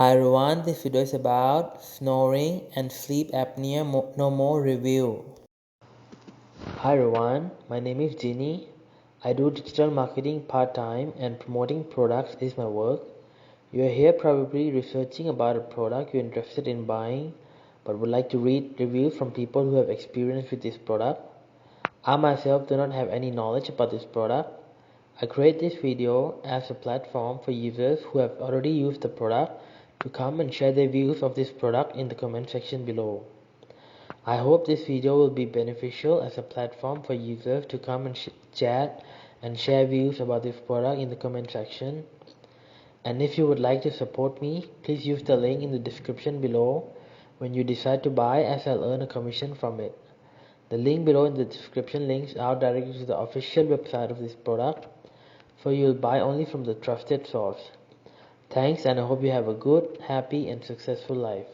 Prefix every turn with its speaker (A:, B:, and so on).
A: Hi everyone, this video is about snoring and sleep apnea no more review. Hi everyone, my name is Ginny. I do digital marketing part-time and promoting products is my work. You are here probably researching about a product you're interested in buying but would like to read reviews from people who have experience with this product. I myself do not have any knowledge about this product. I create this video as a platform for users who have already used the product to come and share their views of this product in the comment section below. I hope this video will be beneficial as a platform for users to come and chat and share views about this product in the comment section. And if you would like to support me, please use the link in the description below when you decide to buy, as I'll earn a commission from it. The link below in the description links out directly to the official website of this product, so you'll buy only from the trusted source. Thanks, and I hope you have a good, happy, and successful life.